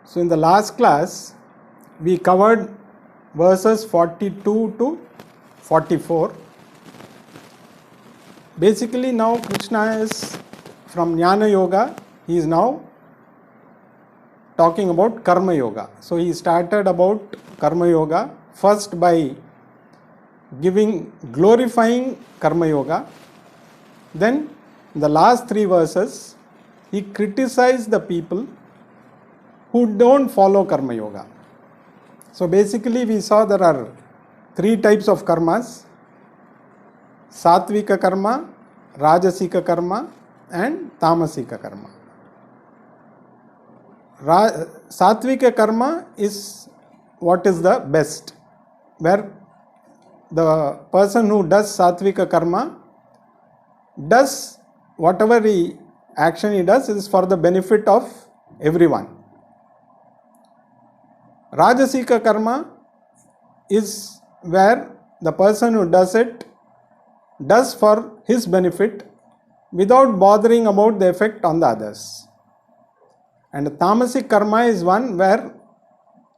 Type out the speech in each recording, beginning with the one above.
So in the last class, we covered verses 42 to 44. Basically now Krishna is from Jnana Yoga, he is now talking about Karma Yoga. So he started about Karma Yoga first by glorifying Karma Yoga. Then in the last 3 verses, he criticized the people who don't follow Karma Yoga. So basically we saw there are 3 types of karmas: Satvika karma, Rajasika karma and Tamasika karma. Satvika karma is what is the best, where the person who does Satvika karma does whatever action he does is for the benefit of everyone. Rajasika karma is where the person who does it does for his benefit without bothering about the effect on the others. And Tamasic karma is one where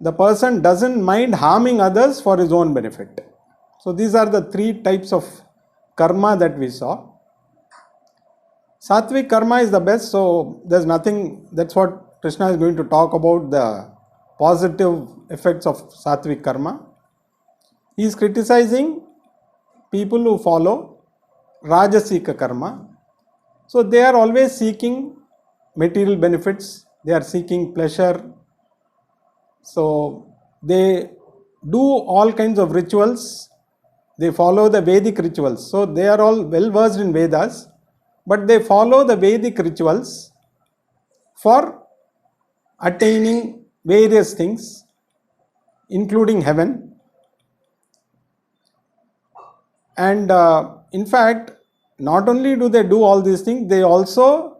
the person doesn't mind harming others for his own benefit. So these are the 3 types of karma that we saw. Sattvic karma is the best, so there's nothing, that's what Krishna is going to talk about, the positive effects of Sattvic karma. He is criticizing people who follow Rajasika karma. So they are always seeking material benefits, they are seeking pleasure. So they do all kinds of rituals, they follow the Vedic rituals. So they are all well versed in Vedas, but they follow the Vedic rituals for attaining various things, including heaven. And in fact, not only do they do all these things, they also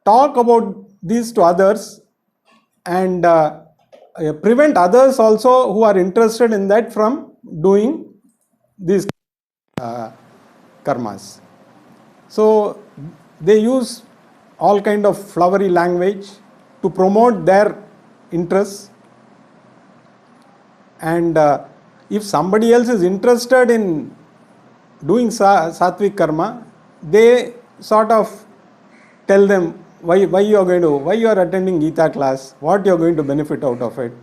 talk about these to others and prevent others also who are interested in that from doing these karmas. So they use all kind of flowery language to promote their interests. And if somebody else is interested in doing Sattvic karma, they sort of tell them why you are attending Gita class, what you are going to benefit out of it.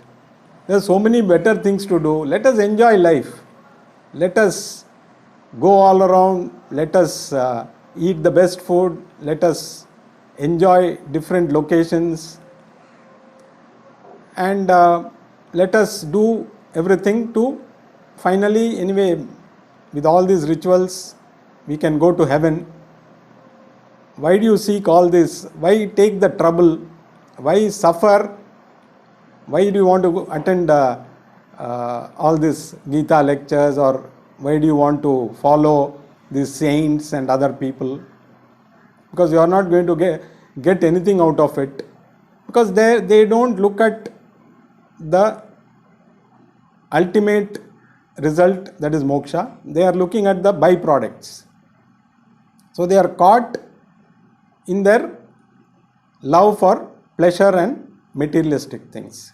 There are so many better things to do. Let us enjoy life. Let us go all around. Let us eat the best food. Let us enjoy different locations. And let us do everything to finally, anyway, with all these rituals, we can go to heaven. Why do you seek all this? Why take the trouble? Why suffer? Why do you want to attend all these Gita lectures, or why do you want to follow these saints and other people? Because you are not going to get anything out of it. Because they don't look at the ultimate result, that is moksha. They are looking at the byproducts. So they are caught in their love for pleasure and materialistic things.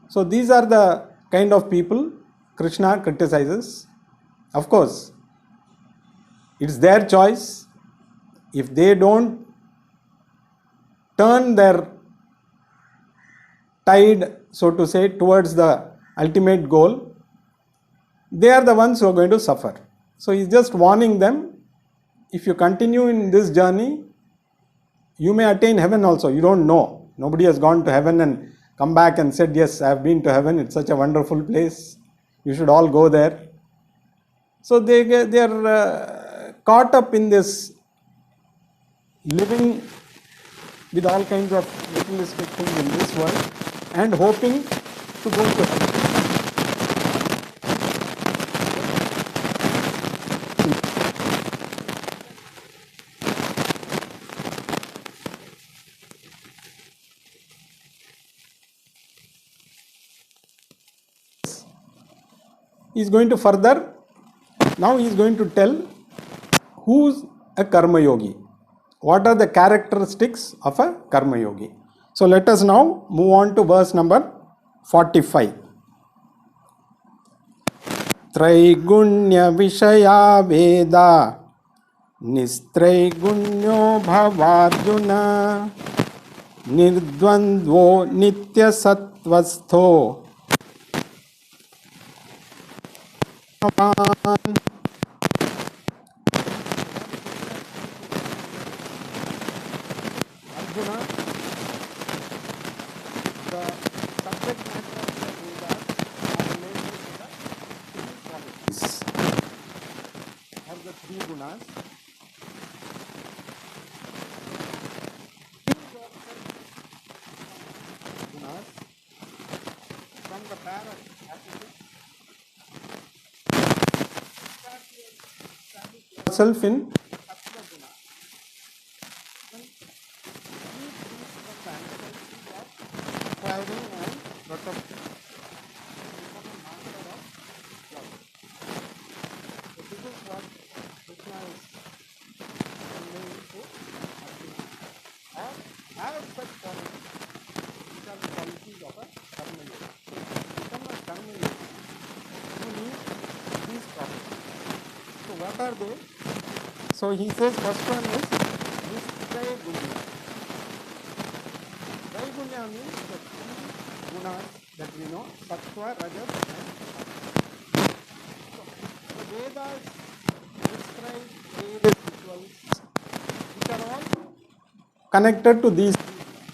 So these are the kind of people Krishna criticizes. Of course, it's their choice. If they don't turn their tide, so to say, towards the ultimate goal, they are the ones who are going to suffer. So he's just warning them, if you continue in this journey, you may attain heaven also. You don't know. Nobody has gone to heaven and come back and said, yes, I have been to heaven. It's such a wonderful place. You should all go there. So they are caught up in this living with all kinds of materialistic things in this world and hoping to go to heaven. He is going to further, now he is going to tell who's a karma yogi. What are the characteristics of a karma yogi? So let us now move on to verse number 45. Traigunya Vishaya Veda Nistraigunya Bhavarjuna Nirdvandvo Nitya Sattvastho Arjuna, the subject matter of the Vedas are related to the three qualities or the three gunas. Gunas from the pair of attributes yourself in Sattva guna. Acquiring and protecting. Become a master of love. So this is what Krishna is conveying to Arjuna. Or have such qualities, which are the qualities of a karma yoga. So to become a karma yoga, you need these properties. So what are they? So he says first one is Nishtaya Gunya. Gunya means the three gunas that we know, Sattva, Rajas and Tamas. So the Vedas describe various rituals which are all connected to these three gunas.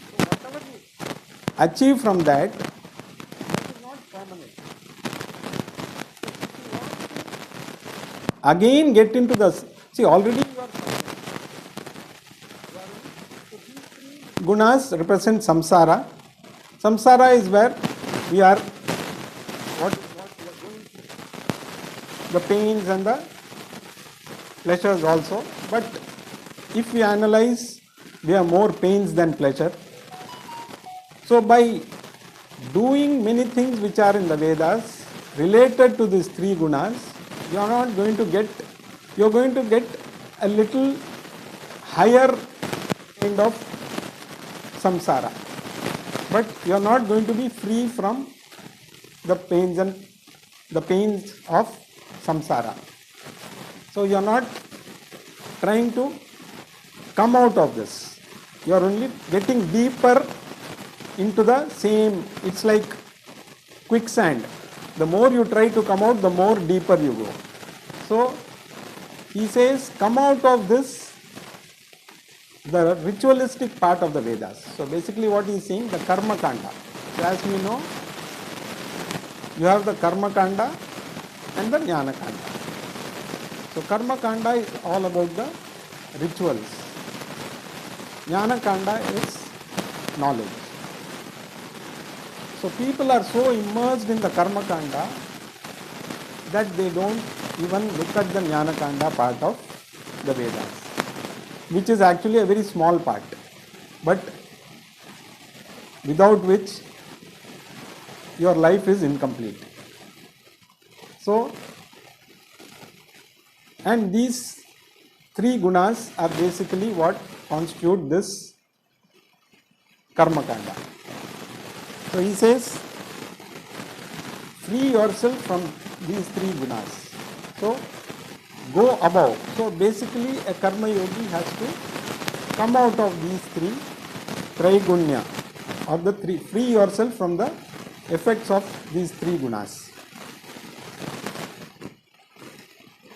So whatever we achieve from that, it is not permanent. So if you want to again get into the, see already you are permanent. Gunas represent samsara. Samsara is where we are, what we are going through, the pains and the pleasures also. But if we analyze, we have more pains than pleasure. So by doing many things which are in the Vedas related to these three gunas, you are not going to get, you are going to get a little higher kind of samsara, but you are not going to be free from the pains and the pains of samsara. So you are not trying to come out of this. You are only getting deeper into the same. It's like quicksand. The more you try to come out, the more deeper you go. So he says, come out of this, the ritualistic part of the Vedas. So basically what he is saying, the karma kanda. So as we know, you have the karma kanda and the jnana kanda. So karma kanda is all about the rituals. Jnana kanda is knowledge. So people are so immersed in the karma kanda that they don't even look at the jnana kanda part of the Vedas, which is actually a very small part, but without which your life is incomplete. So, and these three gunas are basically what constitute this karma kanda. So he says, free yourself from these three gunas. So go above. So basically a karma yogi has to come out of these three traigunya, or the three, free yourself from the effects of these three gunas.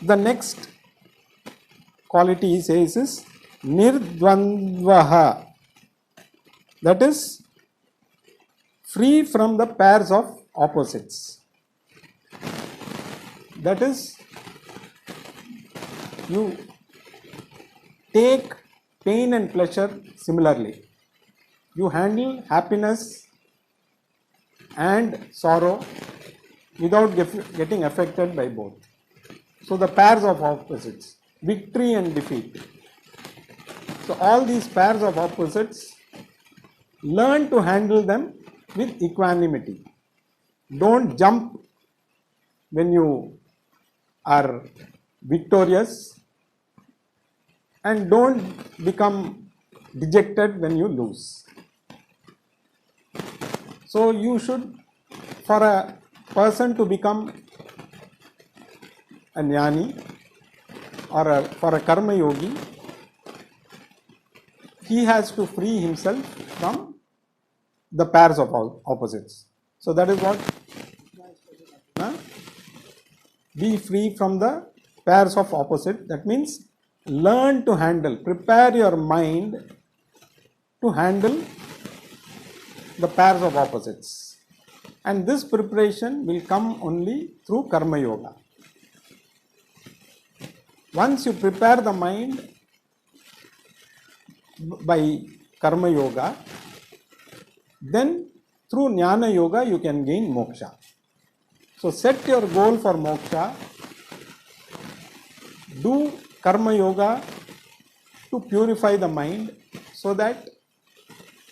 The next quality he says is nirdvandvaha, that is free from the pairs of opposites. That is, you take pain and pleasure similarly. You handle happiness and sorrow without getting affected by both. So the pairs of opposites, victory and defeat. So all these pairs of opposites, learn to handle them with equanimity. Don't jump when you are victorious, and don't become dejected when you lose. So you should, for a person to become a jnani or for a karma yogi, he has to free himself from the pairs of opposites. So that is what? Be free from the pairs of opposite. That means learn to handle, prepare your mind to handle the pairs of opposites. And this preparation will come only through karma yoga. Once you prepare the mind by karma yoga, then through jnana yoga you can gain moksha. So set your goal for moksha, do karma yoga to purify the mind so that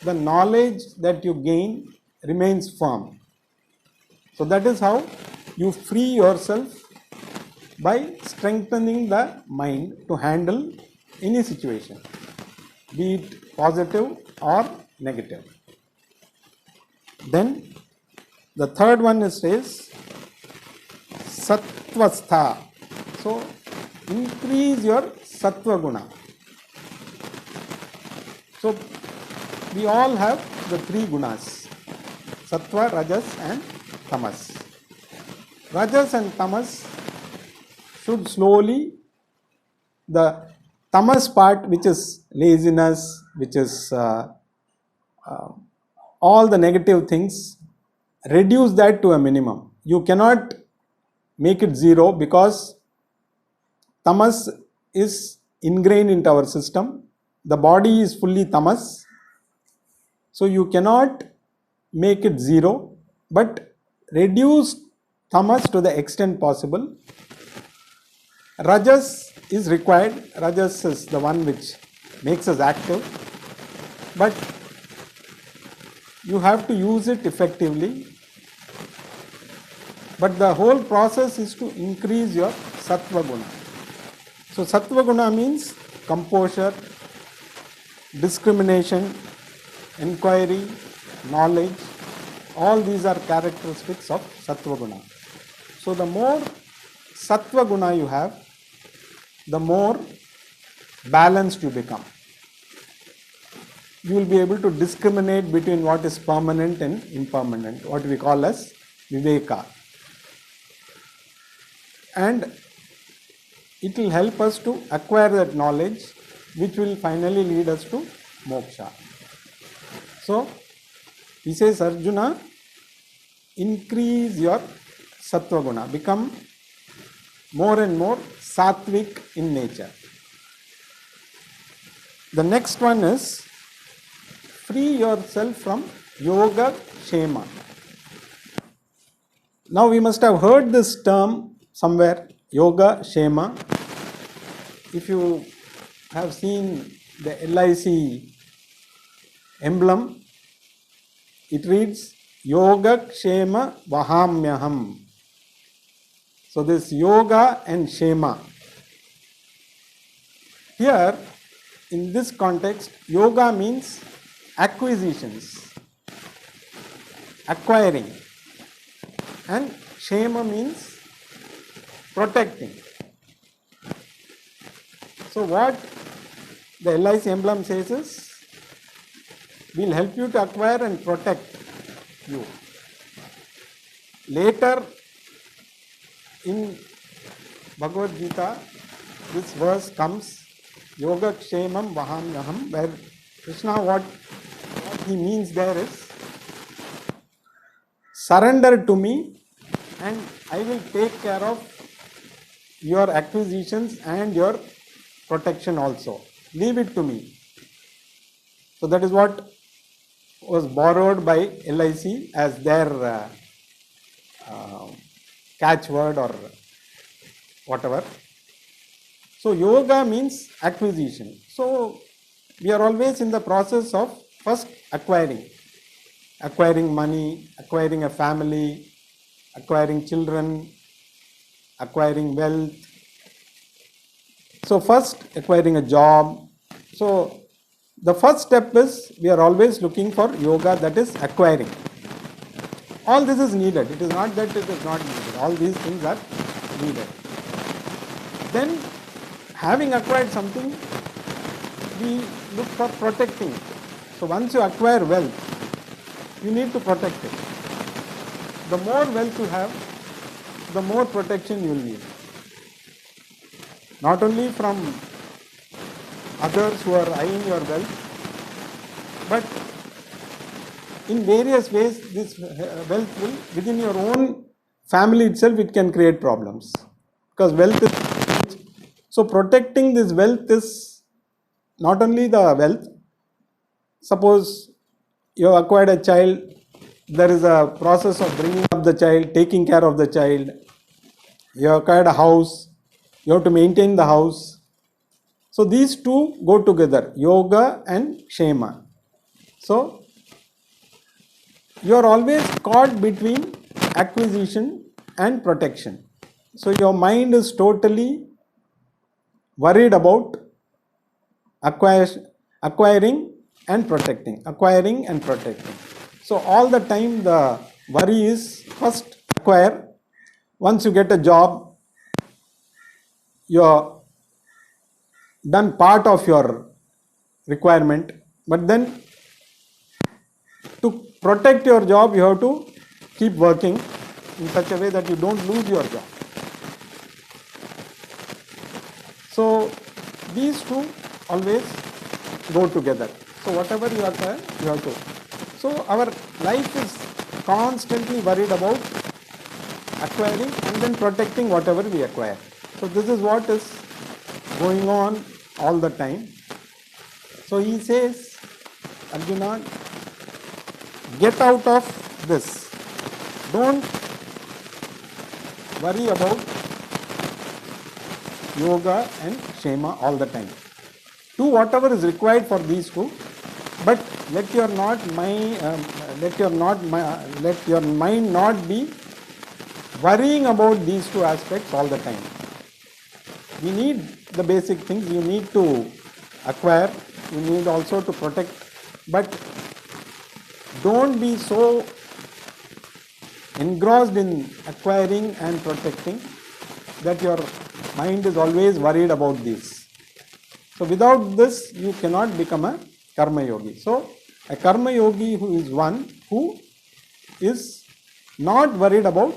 the knowledge that you gain remains firm. So that is how you free yourself, by strengthening the mind to handle any situation, be it positive or negative. Then the third one says sattvastha. So increase your sattva guna. So we all have the three gunas: sattva, rajas and tamas. Rajas and tamas should slowly, the tamas part, which is laziness, which is all the negative things, reduce that to a minimum. You cannot make it zero because tamas is ingrained into our system. The body is fully tamas. So you cannot make it zero, but reduce tamas to the extent possible. Rajas is required. Rajas is the one which makes us active, but you have to use it effectively. But the whole process is to increase your sattva guna. So sattva guna means composure, discrimination, inquiry, knowledge. All these are characteristics of sattva guna. So the more sattva guna you have, the more balanced you become. You will be able to discriminate between what is permanent and impermanent, what we call as viveka. And it will help us to acquire that knowledge, which will finally lead us to moksha. So he says, Arjuna, increase your sattva guna, become more and more sattvic in nature. The next one is free yourself from yoga kshema. Now we must have heard this term somewhere, yoga kshema. If you have seen the LIC emblem, it reads yoga kshema vahamyaham. So this yoga and kshema. Here in this context, yoga means acquisitions, acquiring, and kshema means protecting. So what the LIC emblem says is, we will help you to acquire and protect you. Later in Bhagavad Gita, this verse comes, yoga kshemam vahamyaham, where Krishna, what he means there is, surrender to me and I will take care of your acquisitions and your protection also. Leave it to me. So that is what was borrowed by LIC as their catchword or whatever. So yoga means acquisition. So we are always in the process of first acquiring money, acquiring a family, acquiring children, acquiring wealth. So first acquiring a job. So the first step is we are always looking for yoga, that is acquiring. All this is needed. It is not that it is not needed. All these things are needed. Then, having acquired something, we look for protecting it. So once you acquire wealth, you need to protect it. The more wealth you have, the more protection you will need. Not only from others who are eyeing your wealth, but in various ways this wealth will, within your own family itself, it can create problems. Because wealth is, so protecting this wealth is not only the wealth. Suppose you have acquired a child, there is a process of bringing up the child, taking care of the child. You have acquired a house, you have to maintain the house. So these two go together, yoga and kshema. So you are always caught between acquisition and protection. So your mind is totally worried about acquiring and protecting, acquiring and protecting. So all the time the worry is first acquire. Once you get a job, you are done part of your requirement, but then to protect your job, you have to keep working in such a way that you don't lose your job. So these two always go together. So whatever you acquire, you have to. So our life is constantly worried about acquiring and then protecting whatever we acquire. So this is what is going on all the time. So he says, Arjuna, get out of this. Don't worry about yoga and kshema all the time. Do whatever is required for these two, but let your mind not be worrying about these two aspects all the time. We need the basic things. You need to acquire, you need also to protect, but don't be so engrossed in acquiring and protecting that your mind is always worried about these. So without this, you cannot become a karma yogi. So a karma yogi who is one who is not worried about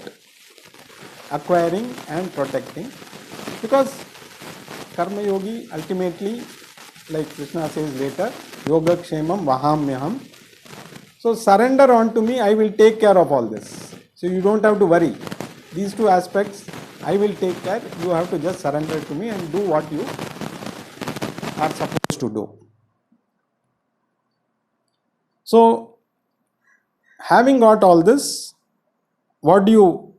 acquiring and protecting, because karma yogi ultimately, like Krishna says later, yoga kshemam vahamyaham. So surrender unto me, I will take care of all this. So you don't have to worry. These two aspects, I will take care. You have to just surrender to me and do what you are supposed to do. So having got all this, what you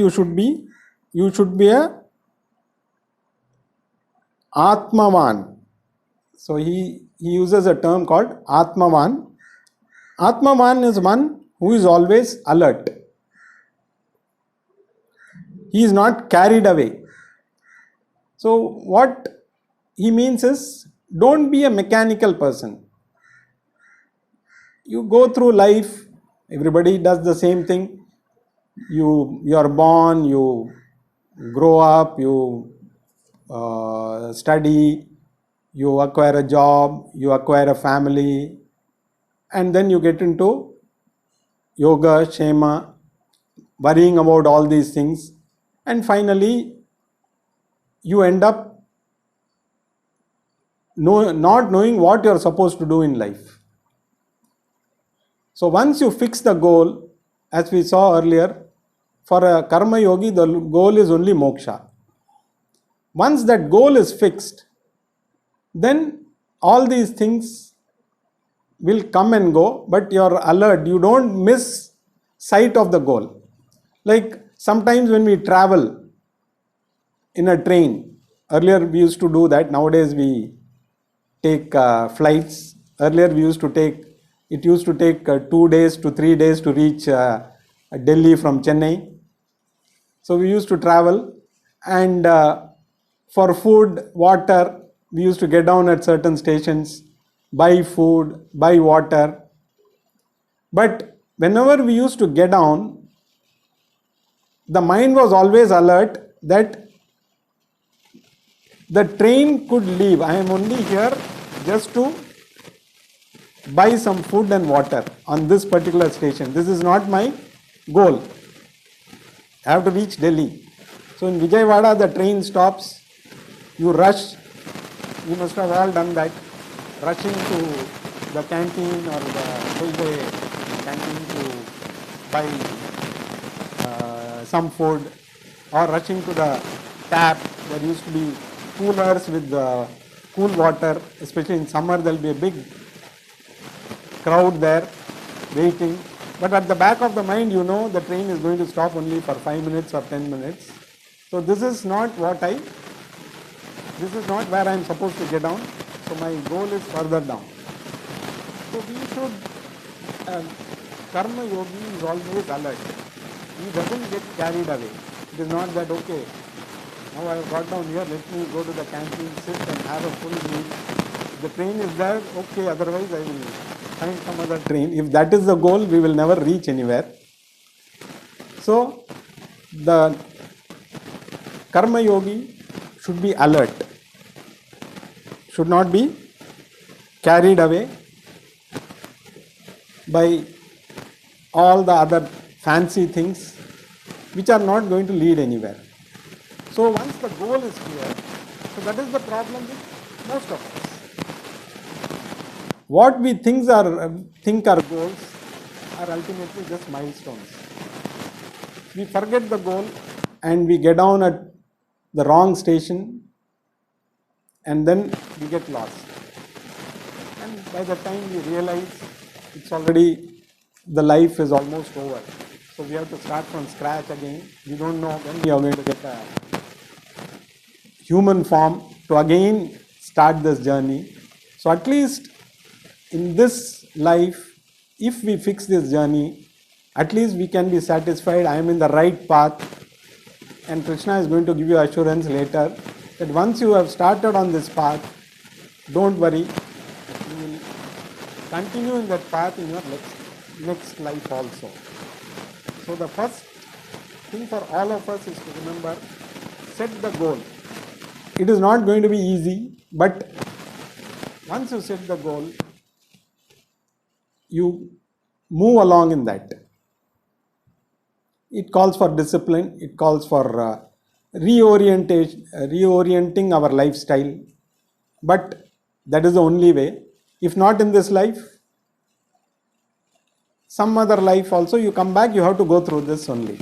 should be? You should be a Atmavan. So he uses a term called Atmavan. Atmavan is one who is always alert. He is not carried away. So what he means is, don't be a mechanical person. You go through life, everybody does the same thing. You are born, you grow up, you study, you acquire a job, you acquire a family, and then you get into yoga, kshema, worrying about all these things, and finally you end up not knowing what you are supposed to do in life. So once you fix the goal, as we saw earlier, for a karma yogi, the goal is only moksha. Once that goal is fixed, then all these things will come and go, but you're alert. You don't miss sight of the goal. Like sometimes when we travel in a train, earlier we used to do that. Nowadays we take flights. Earlier it used to take 2 days to 3 days to reach Delhi from Chennai. So we used to travel, and for food, water, we used to get down at certain stations. buy food, buy water. But whenever we used to get down, the mind was always alert that the train could leave. I am only here just to buy some food and water on this particular station. This is not my goal. I have to reach Delhi. So in Vijayawada, the train stops, you rush. You must have all done that, rushing to the canteen or the railway canteen to buy some food, or rushing to the tap. There used to be coolers with cool water. Especially in summer, there will be a big crowd there waiting. But at the back of the mind, you know the train is going to stop only for 5 minutes or 10 minutes. So this is not where I am supposed to get down. So my goal is further down. So we should, karma yogi is always alert. He doesn't get carried away. It is not that, okay, now I have got down here, let me go to the canteen, sit and have a full meal. If the train is there, okay, otherwise I will find some other train. If that is the goal, we will never reach anywhere. So the karma yogi should be alert, should not be carried away by all the other fancy things which are not going to lead anywhere. So once the goal is clear, so that is the problem with most of us. What we think are goals are ultimately just milestones. We forget the goal and we get down at the wrong station, and then we get lost. And by the time we realize, it's already, the life is almost over. So we have to start from scratch again. We don't know when we are going to get a human form to again start this journey. So at least in this life, if we fix this journey, at least we can be satisfied. I am in the right path. And Krishna is going to give you assurance later that once you have started on this path, don't worry, you will continue in that path in your next life also. So the first thing for all of us is to remember, set the goal. It is not going to be easy, but once you set the goal, you move along in that. It calls for discipline, it calls for reorienting our lifestyle, but that is the only way. If not in this life, some other life also, you come back, you have to go through this only.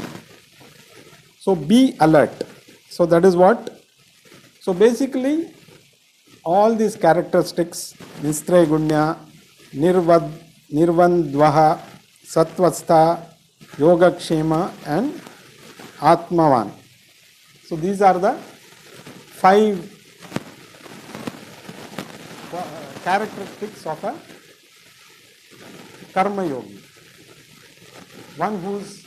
So be alert. So that is what. So basically, all these characteristics, Nistre Gunya, Nirvandvaha, Satvastha, Yogakshema and Atmavan. So these are the 5 characteristics of a karma yogi. One who is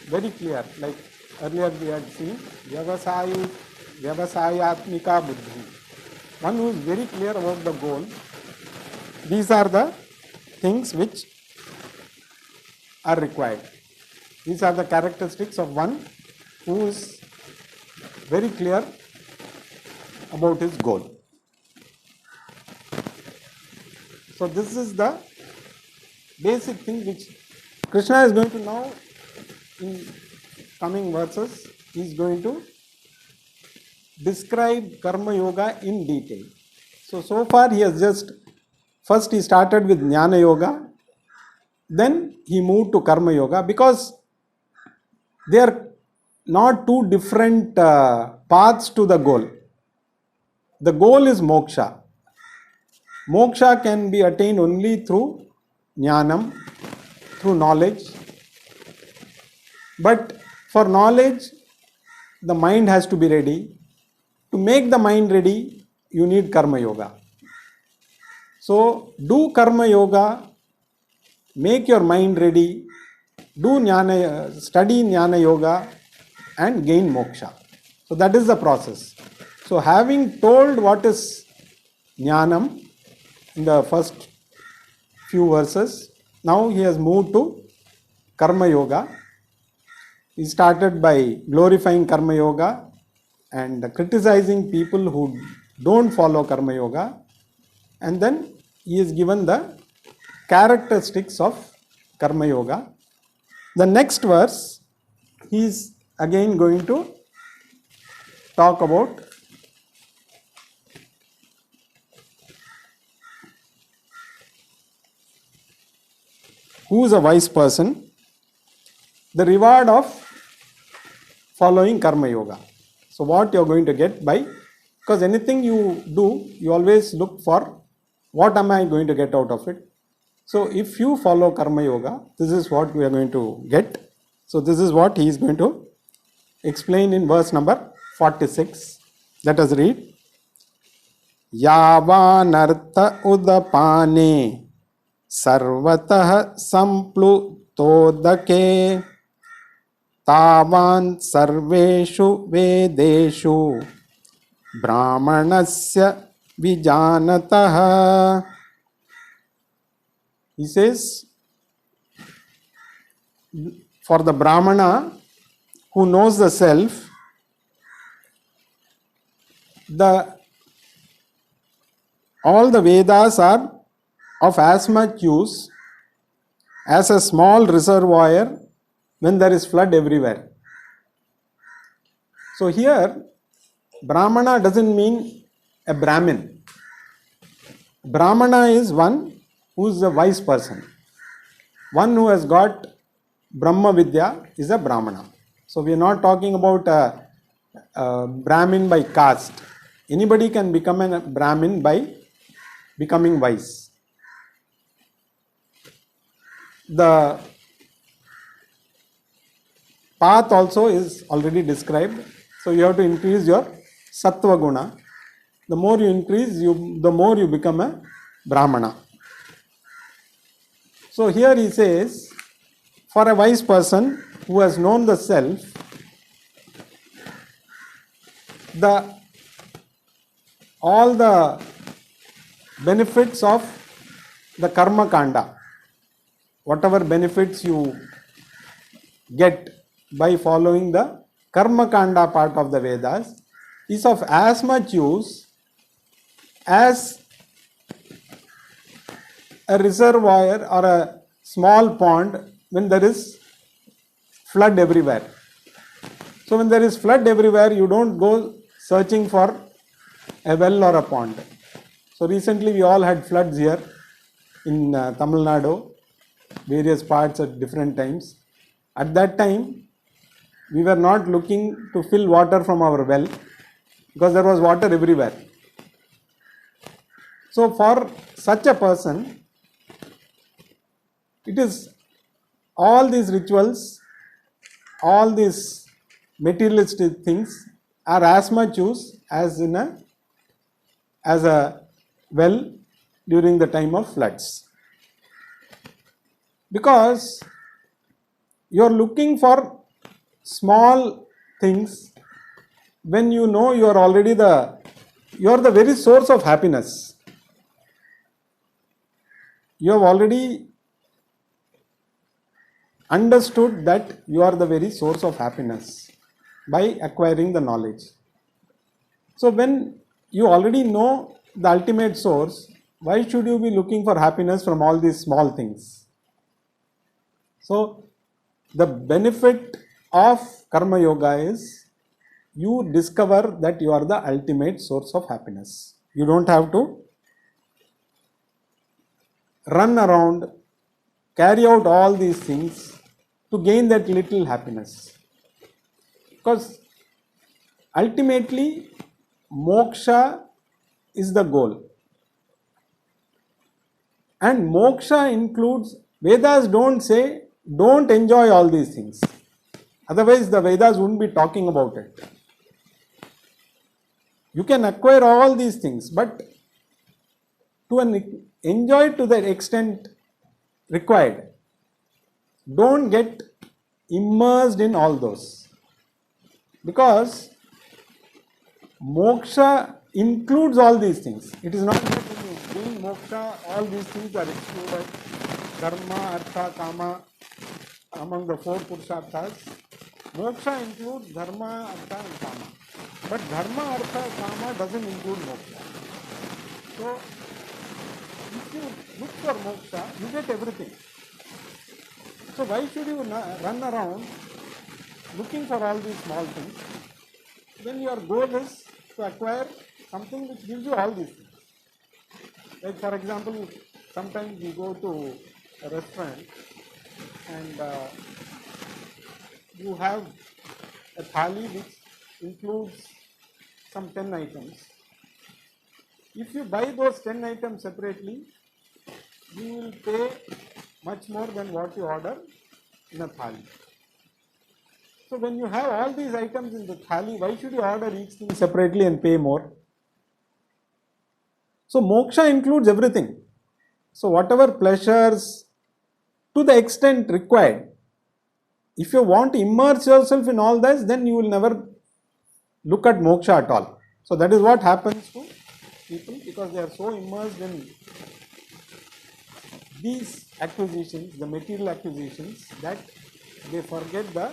very clear, like earlier we had seen, Vyavasayatmika Buddhi. One who is very clear about the goal. These are the things which are required. These are the characteristics of one who is very clear about his goal. So this is the basic thing which Krishna is going to now, in coming verses, he is going to describe Karma Yoga in detail. So far he has first he started with Jnana Yoga, then he moved to Karma Yoga, because they are not two different paths to the goal. The goal is moksha. Moksha can be attained only through jnanam, through knowledge. But for knowledge, the mind has to be ready. To make the mind ready, you need Karma Yoga. So do Karma Yoga, make your mind ready, study Jnana Yoga and gain moksha. So that is the process. So having told what is Jnanam in the first few verses. Now he has moved to Karma Yoga. He started by glorifying Karma Yoga and criticizing people who don't follow Karma Yoga. And then he is given the characteristics of Karma Yoga. The next verse, he is again going to talk about who is a wise person, the reward of following Karma Yoga. So what you are going to get by, because anything you do, you always look for what am I going to get out of it. So if you follow Karma Yoga, this is what we are going to get. So this is what he is going to explain in verse number 46. Let us read. Yavanartha udapane sarvatah samplutodake tavan sarveshu vedeshu brahmanasya vijanatah. He says, for the Brahmana who knows the self, all the Vedas are of as much use as a small reservoir when there is flood everywhere. So here, Brahmana doesn't mean a Brahmin. Brahmana is one who is a wise person. One who has got Brahma Vidya is a Brahmana. So we are not talking about a Brahmin by caste. Anybody can become a Brahmin by becoming wise. The path also is already described. So you have to increase your Sattva Guna. The more you increase, the more you become a Brahmana. So here he says, for a wise person who has known the self, all the benefits of the Karma Kanda, whatever benefits you get by following the Karma Kanda part of the Vedas, is of as much use as a reservoir or a small pond when there is flood everywhere. So when there is flood everywhere, you don't go searching for a well or a pond. So recently we all had floods here in Tamil Nadu, various parts at different times. At that time, we were not looking to fill water from our well because there was water everywhere. So for such a person, it is all these rituals, all these materialistic things are as much use as a well during the time of floods. Because you are looking for small things when you know you are already the very source of happiness. You have already understood that you are the very source of happiness by acquiring the knowledge. So when you already know the ultimate source, why should you be looking for happiness from all these small things? So the benefit of Karma Yoga is you discover that you are the ultimate source of happiness. You don't have to run around, carry out all these things to gain that little happiness. Because ultimately, moksha is the goal. And moksha includes, Vedas don't say, don't enjoy all these things. Otherwise, the Vedas wouldn't be talking about it. You can acquire all these things, but to enjoy to the extent required. Don't get immersed in all those. Because moksha includes all these things. It is not that when you in moksha, all these things are excluded. Dharma, artha, kama, among the four purusharthas. Moksha includes dharma, artha and kama. But dharma, artha, kama doesn't include moksha. So, if you look for moksha, you get everything. So why should you run around looking for all these small things when your goal is to acquire something which gives you all these things? Like for example, sometimes we go to a restaurant and you have a thali which includes some 10 items. If you buy those 10 items separately, you will pay much more than what you order in a thali. So when you have all these items in the thali, why should you order each thing separately and pay more? So moksha includes everything. So whatever pleasures to the extent required, if you want to immerse yourself in all this, then you will never look at moksha at all. So that is what happens to people because they are so immersed in these acquisitions, the material acquisitions, that they forget the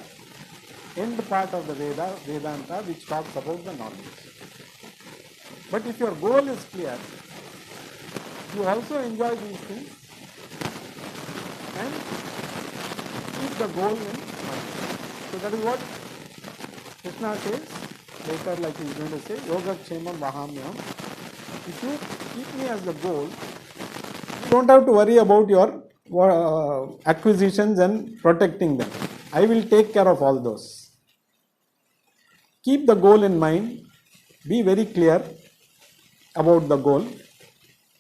end part of the Vedanta, which talks about the knowledge. But if your goal is clear, you also enjoy these things and keep the goal in mind. So that is what Krishna says later, like he is going to say, Yoga Kshemam Vahamyam. If you keep me as the goal, you don't have to worry about your acquisitions and protecting them. I will take care of all those. Keep the goal in mind, be very clear about the goal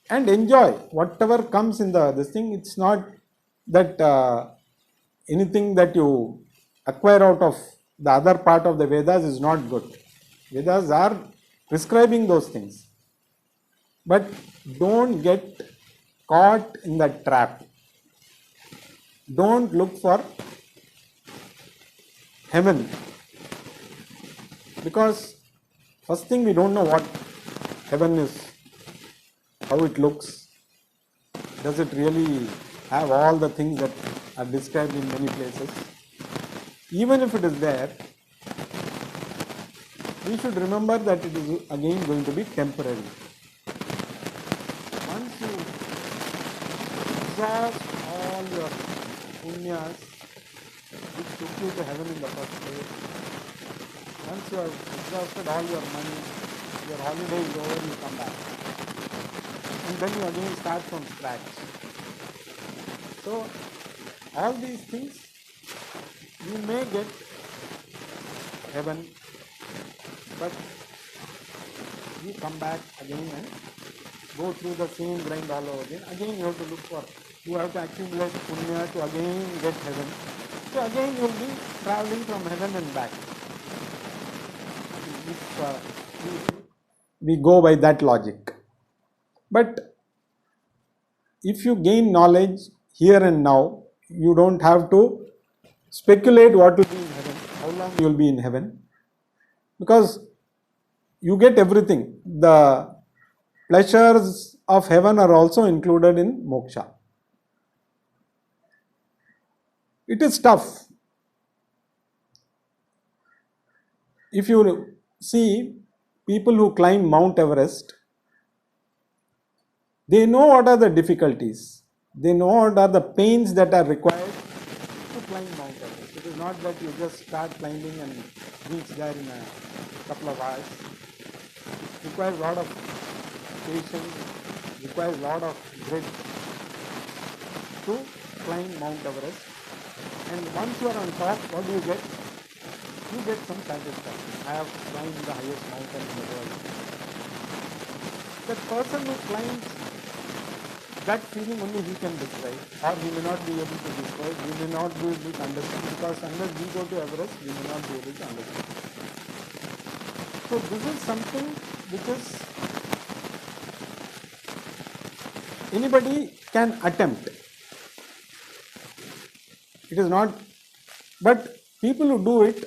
and enjoy whatever comes in this thing. It's not that anything that you acquire out of the other part of the Vedas is not good. Vedas are prescribing those things. But don't get caught in that trap. Don't look for heaven. Because first thing, we don't know what heaven is, how it looks. Does it really have all the things that are described in many places? Even if it is there, we should remember that it is again going to be temporary. Once you exhaust all your punyas which took you to heaven in the first place, once you have exhausted all your money, your holiday is over, you come back. And then you again start from scratch. So, all these things, you may get heaven, but you come back again and go through the same grind all over again. Again you have to look for, you have to accumulate punya to again get heaven. So again you will be traveling from heaven and back. If we go by that logic. But if you gain knowledge here and now, you don't have to speculate what will be in heaven, how long you will be in heaven, because you get everything. The pleasures of heaven are also included in moksha. It is tough. If you see people who climb Mount Everest, they know what are the difficulties. They know what are the pains that are required to climb Mount Everest. It is not that you just start climbing and reach there in a couple of hours. It requires a lot of patience, requires a lot of grit to climb Mount Everest. And once you are on top, what do you get? You get some satisfaction. I have climbed the highest mountain in the world. The person who climbs, that feeling only he can describe, or he may not be able to describe, we may not be able to understand, because unless we go to Everest, we may not be able to understand. So this is something which is, anybody can attempt. It is not, but people who do it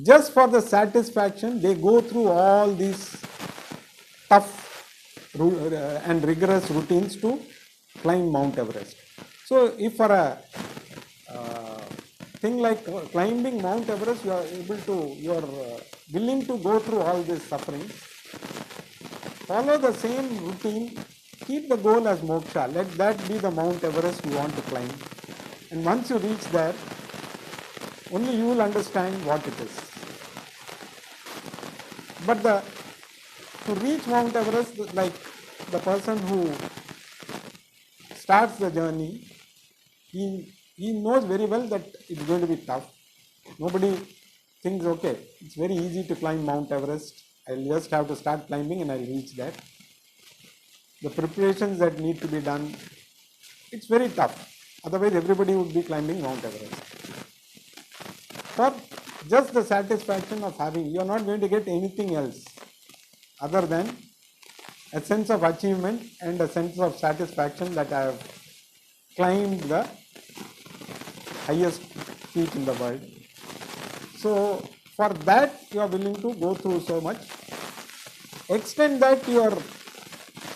just for the satisfaction, they go through all these tough and rigorous routines to climb Mount Everest. So, if for a thing like climbing Mount Everest, you are willing to go through all this suffering, follow the same routine, keep the goal as moksha, let that be the Mount Everest you want to climb. And once you reach there, only you will understand what it is. But to reach Mount Everest, like the person who starts the journey, he knows very well that it's going to be tough. Nobody thinks, okay, it's very easy to climb Mount Everest. I'll just have to start climbing and I'll reach that. The preparations that need to be done, it's very tough. Otherwise, everybody would be climbing Mount Everest. For just the satisfaction of having, you are not going to get anything else other than a sense of achievement and a sense of satisfaction that I have climbed the highest peak in the world. So, for that you are willing to go through so much. Extend that to your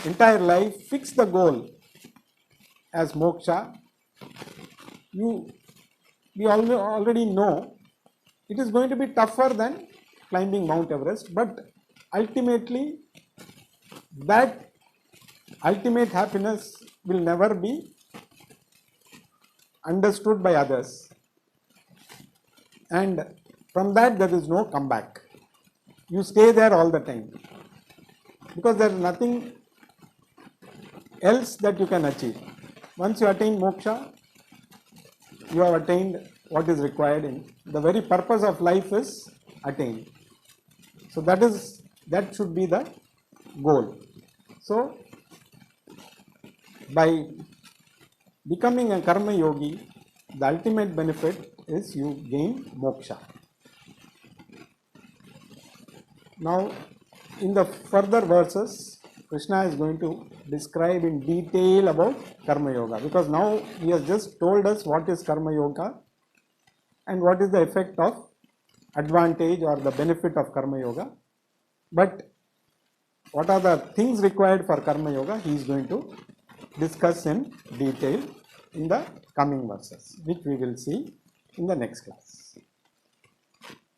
entire life, fix the goal as moksha. We already know it is going to be tougher than climbing Mount Everest, but ultimately that ultimate happiness will never be understood by others, and from that there is no comeback. You stay there all the time because there is nothing else that you can achieve. Once you attain moksha, you have attained what is required. In the very purpose of life is attained. So that should be the goal. So by becoming a karma yogi, the ultimate benefit is you gain moksha. Now, in the further verses, Krishna is going to describe in detail about karma yoga, because now he has just told us what is karma yoga and what is the effect of advantage or the benefit of karma yoga. But what are the things required for karma yoga, he is going to discuss in detail in the coming verses, which we will see in the next class.